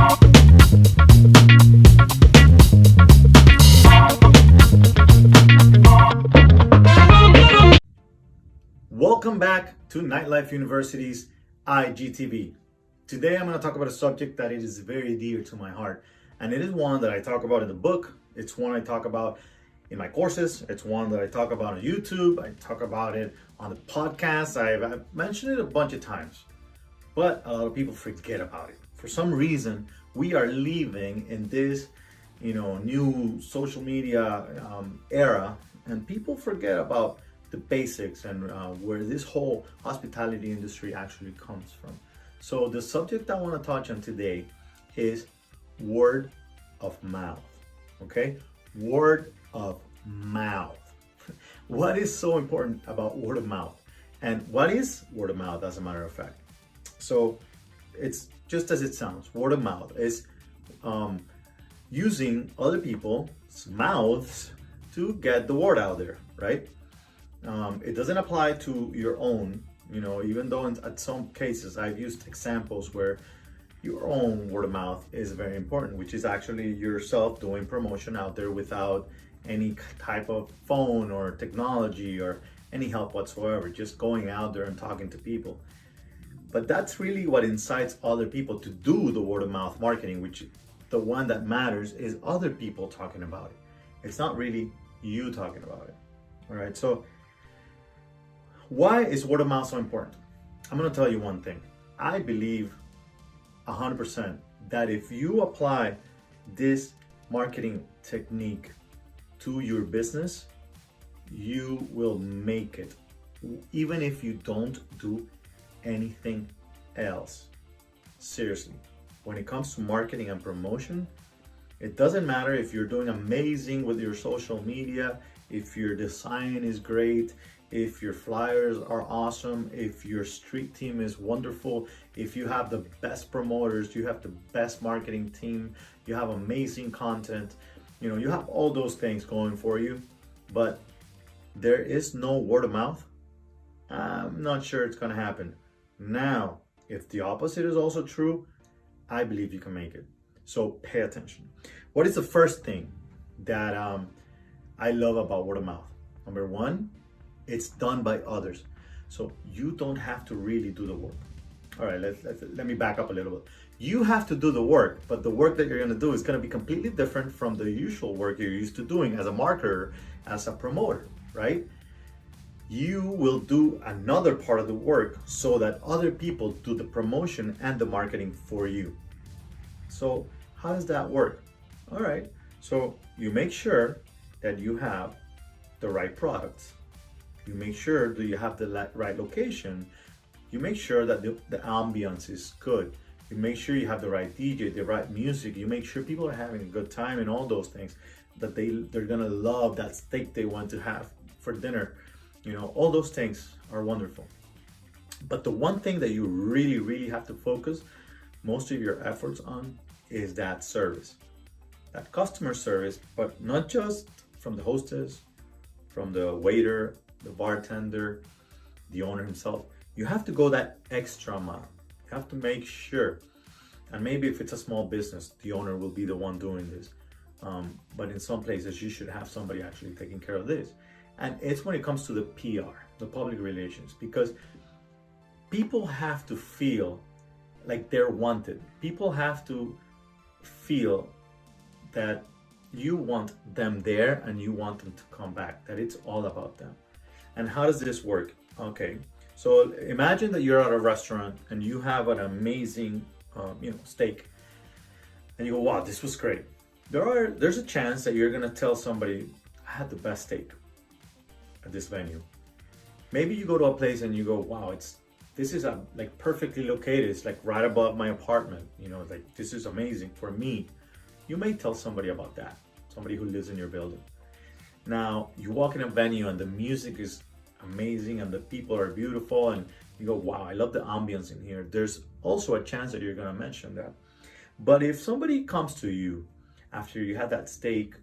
Welcome back to Nightlife University's IGTV. Today I'm going to talk about a subject that is very dear to my heart, and it is one that I talk about in the book. It's one I talk about in my courses. It's one that I talk about on YouTube. I talk about it on the podcast. I've mentioned it a bunch of times, but a lot of people forget about it. For some reason, we are living in this, new social media era, and people forget about the basics and where this whole hospitality industry actually comes from. So the subject I want to touch on today is word of mouth. Okay, word of mouth. What is so important about word of mouth, and what is word of mouth, as a matter of fact? So it's just as it sounds. Word of mouth is using other people's mouths to get the word out there, right? It doesn't apply to your own, even though at some cases I've used examples where your own word of mouth is very important, which is actually yourself doing promotion out there without any type of phone or technology or any help whatsoever, just going out there and talking to people. But that's really what incites other people to do the word of mouth marketing, which the one that matters is other people talking about it. It's not really you talking about it. All right, so why is word of mouth so important? I'm going to tell you one thing. I believe 100% that if you apply this marketing technique to your business, you will make it, even if you don't do anything else. Seriously, when it comes to marketing and promotion, it doesn't matter if you're doing amazing with your social media, if your design is great, if your flyers are awesome, if your street team is wonderful, if you have the best promoters, you have the best marketing team, you have amazing content, you have all those things going for you, but there is no word of mouth, I'm not sure it's going to happen. Now, if the opposite is also true, I believe you can make it. So pay attention. What is the first thing that I love about word of mouth? Number one, it's done by others. So you don't have to really do the work. All right, let me back up a little bit. You have to do the work, but the work that you're gonna do is gonna be completely different from the usual work you're used to doing as a marketer, as a promoter, right? You will do another part of the work so that other people do the promotion and the marketing for you. So how does that work? All right, so you make sure that you have the right products. You make sure that you have the right location. You make sure that the ambiance is good. You make sure you have the right DJ, the right music. You make sure people are having a good time and all those things, that they're gonna love that steak they want to have for dinner. All those things are wonderful. But the one thing that you really, really have to focus most of your efforts on is that service, that customer service, but not just from the hostess, from the waiter, the bartender, the owner himself. You have to go that extra mile. You have to make sure, and maybe if it's a small business, the owner will be the one doing this. But in some places, you should have somebody actually taking care of this. And it's when it comes to the PR, the public relations, because people have to feel like they're wanted. People have to feel that you want them there and you want them to come back, that it's all about them. And how does this work? Okay, so imagine that you're at a restaurant and you have an amazing steak, and you go, wow, this was great. There's a chance that you're gonna tell somebody, I had the best steak at this venue. Maybe you go to a place and you go, wow, this is like perfectly located. It's like right above my apartment. Like this is amazing for me. You may tell somebody about that, somebody who lives in your building. Now you walk in a venue and the music is amazing and the people are beautiful, and you go, wow, I love the ambience in here. There's also a chance that you're gonna mention that. But if somebody comes to you after you had that steak,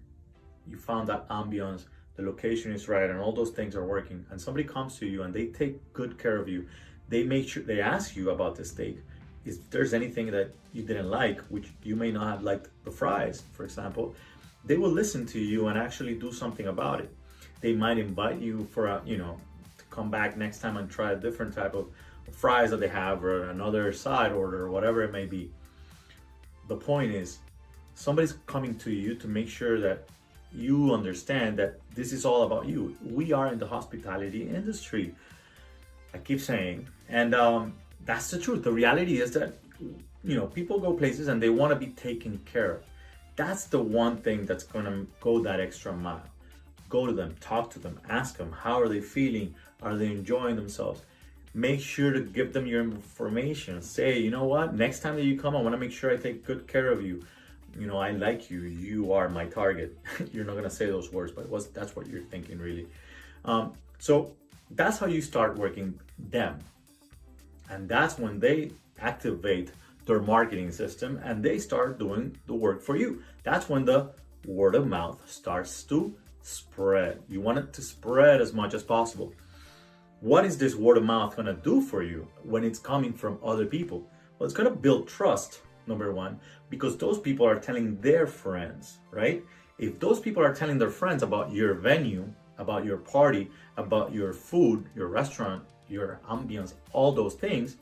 you found that ambience, the location is right, and all those things are working, and somebody comes to you and they take good care of you, they make sure they ask you about the steak, if there's anything that you didn't like, which you may not have liked the fries, for example, they will listen to you and actually do something about it. They might invite you for a, to come back next time and try a different type of fries that they have, or another side order, or whatever it may be. The point is, somebody's coming to you to make sure that you understand that this is all about you. We are in the hospitality industry, I keep saying, and that's the truth. The reality is that, people go places and they want to be taken care of. That's the one thing that's going to go that extra mile. Go to them, talk to them, ask them, how are they feeling? Are they enjoying themselves? Make sure to give them your information. Say, you know what, next time that you come, I want to make sure I take good care of you. I like you. You are my target. You're not going to say those words, but that's what you're thinking, really. So that's how you start working them. And that's when they activate their marketing system and they start doing the work for you. That's when the word of mouth starts to spread. You want it to spread as much as possible. What is this word of mouth going to do for you when it's coming from other people? Well, it's going to build trust, number one, because those people are telling their friends, right? If those people are telling their friends about your venue, about your party, about your food, your restaurant, your ambiance, all those things,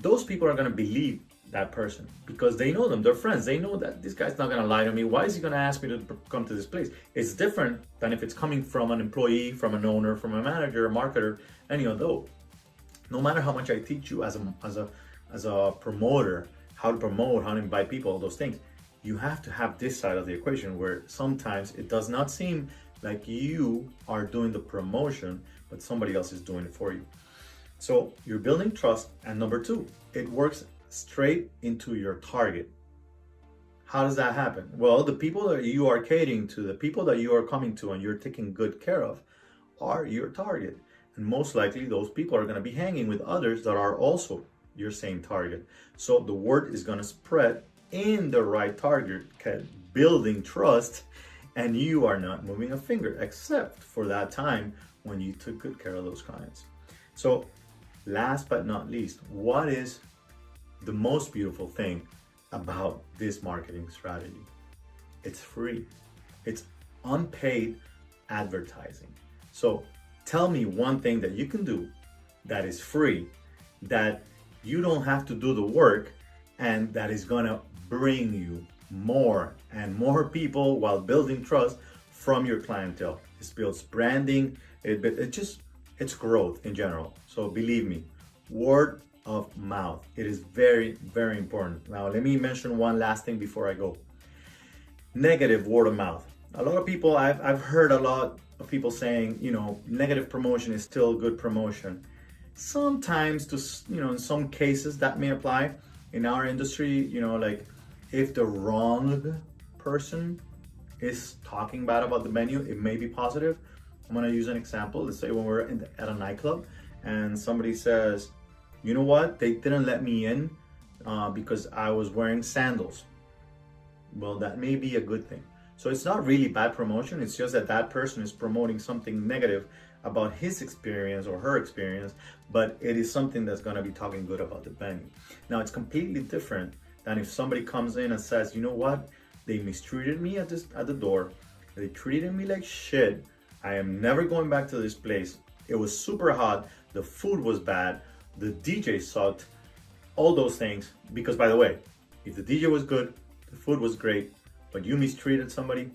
those people are going to believe that person because they know them, they're friends. They know that this guy's not going to lie to me. Why is he going to ask me to come to this place? It's different than if it's coming from an employee, from an owner, from a manager, a marketer, any of those. No matter how much I teach you as a promoter, how to promote, how to invite people, all those things, you have to have this side of the equation where sometimes it does not seem like you are doing the promotion, but somebody else is doing it for you. So you're building trust. And number two, it works straight into your target. How does that happen? Well, the people that you are catering to, the people that you are coming to and you're taking good care of are your target. And most likely those people are going to be hanging with others that are also your same target. So the word is going to spread in the right target, building trust, and you are not moving a finger except for that time when you took good care of those clients. So last but not least, what is the most beautiful thing about this marketing strategy? It's free. It's unpaid advertising. So tell me one thing that you can do that is free, that you don't have to do the work, and that is going to bring you more and more people while building trust from your clientele. It builds branding. It's growth in general. So believe me, word of mouth. It is very, very important. Now, let me mention one last thing before I go. Negative word of mouth. A lot of people, I've heard a lot of people saying, negative promotion is still good promotion. Sometimes, in some cases that may apply. In our industry, like if the wrong person is talking bad about the menu, it may be positive. I'm gonna use an example. Let's say when we're at a nightclub and somebody says, you know what, they didn't let me in because I was wearing sandals. Well, that may be a good thing. So it's not really bad promotion. It's just that that person is promoting something negative about his experience or her experience, but it is something that's going to be talking good about the venue. Now, it's completely different than if somebody comes in and says, you know what, they mistreated me at the door. They treated me like shit. I am never going back to this place. It was super hot. The food was bad. The DJ sucked. All those things. Because, by the way, if the DJ was good, the food was great, but you mistreated somebody,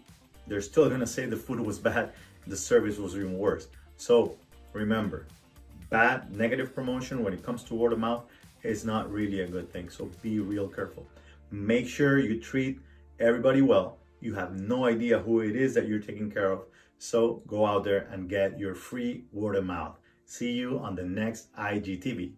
they're still going to say the food was bad. The service was even worse. So remember, bad, negative promotion when it comes to word of mouth is not really a good thing. So be real careful. Make sure you treat everybody well. You have no idea who it is that you're taking care of. So go out there and get your free word of mouth. See you on the next IGTV.